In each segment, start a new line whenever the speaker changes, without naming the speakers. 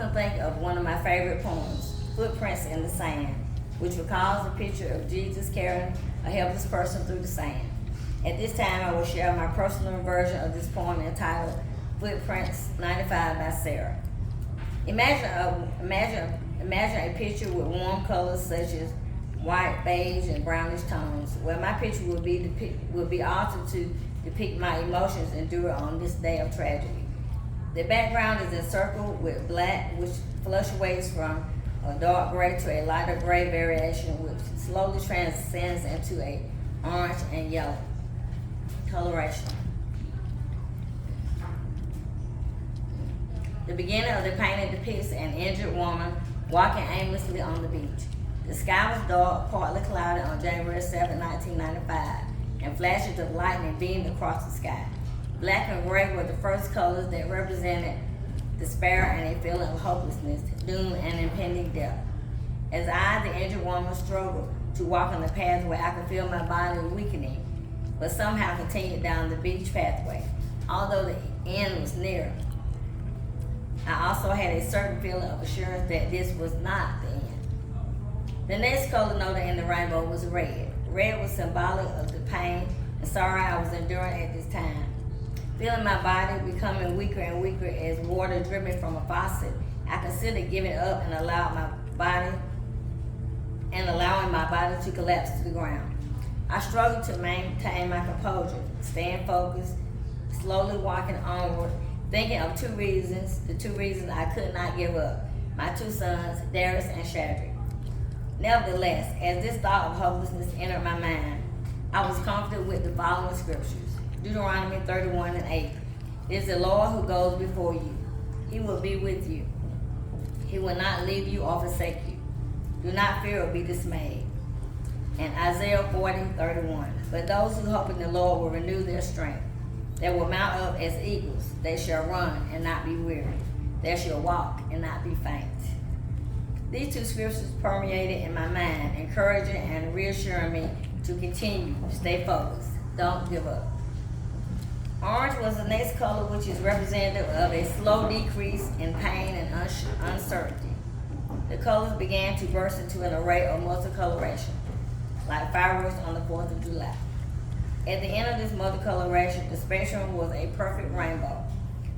often think of one of my favorite poems, Footprints in the Sand, which recalls the picture of Jesus carrying a helpless person through the sand. At this time, I will share my personal version of this poem entitled Footprints 95 by Sarah. Imagine a picture with warm colors such as white, beige, and brownish tones, where my picture will be altered to depict my emotions endured on this day of tragedy. The background is encircled with black, which fluctuates from a dark gray to a lighter gray variation, which slowly transcends into a orange and yellow coloration. The beginning of the painting depicts an injured woman walking aimlessly on the beach. The sky was dark, partly cloudy on January 7, 1995, and flashes of lightning beamed across the sky. Black and gray were the first colors that represented despair and a feeling of hopelessness, doom, and impending death. As I, the injured woman, struggled to walk on the pathway, I could feel my body weakening, but somehow continued down the beach pathway. Although the end was near, I also had a certain feeling of assurance that this was not the end. The next color noted in the rainbow was red. Red was symbolic of the pain and sorrow I was enduring at this time. Feeling my body becoming weaker and weaker as water dripping from a faucet, I considered giving up and allowing my body to collapse to the ground. I struggled to maintain my composure, staying focused, slowly walking onward, thinking of the two reasons I could not give up, my two sons, Darius and Shadrach. Nevertheless, as this thought of hopelessness entered my mind, I was comforted with the following scriptures. Deuteronomy 31:8. It is the Lord who goes before you. He will be with you. He will not leave you or forsake you. Do not fear or be dismayed. And Isaiah 40:31. But those who hope in the Lord will renew their strength. They will mount up as eagles. They shall run and not be weary. They shall walk and not be faint. These two scriptures permeated in my mind, encouraging and reassuring me to continue, stay focused, don't give up. Orange was the next color, which is representative of a slow decrease in pain and uncertainty. The colors began to burst into an array of multicoloration, like fireworks on the 4th of July. At the end of this multicoloration, the spectrum was a perfect rainbow.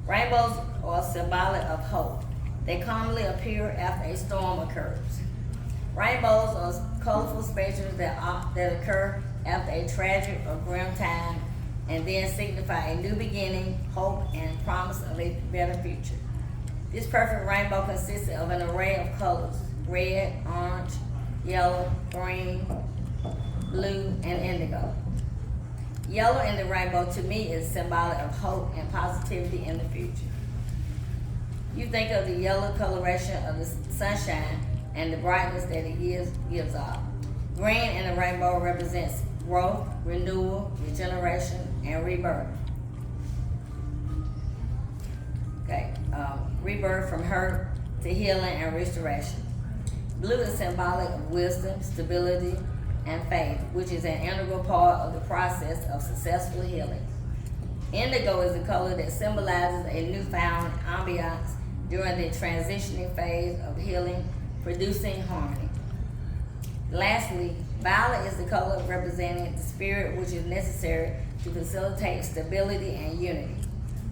Rainbows are symbolic of hope. They commonly appear after a storm occurs. Rainbows are colorful spectrums that occur after a tragic or grim time and then signify a new beginning, hope, and promise of a better future. This perfect rainbow consisted of an array of colors: red, orange, yellow, green, blue, and indigo. Yellow in the rainbow to me is symbolic of hope and positivity in the future. You think of the yellow coloration of the sunshine and the brightness that it gives off. Green in the rainbow represents growth, renewal, regeneration, and rebirth. Rebirth from hurt to healing and restoration. Blue is symbolic of wisdom, stability, and faith, which is an integral part of the process of successful healing. Indigo is the color that symbolizes a newfound ambiance during the transitioning phase of healing, producing harmony. Lastly, violet is the color representing the spirit which is necessary to facilitate stability and unity.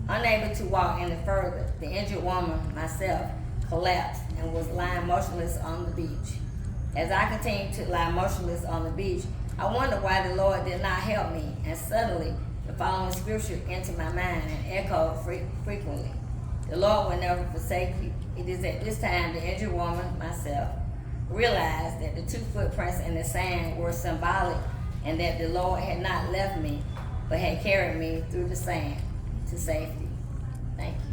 Unable to walk any further, the injured woman, myself, collapsed and was lying motionless on the beach. As I continued to lie motionless on the beach, I wondered why the Lord did not help me, and suddenly the following scripture entered my mind and echoed frequently. The Lord will never forsake you. It is at this time the injured woman, myself, realized that the two footprints in the sand were symbolic and that the Lord had not left me, but had carried me through the sand to safety. Thank you.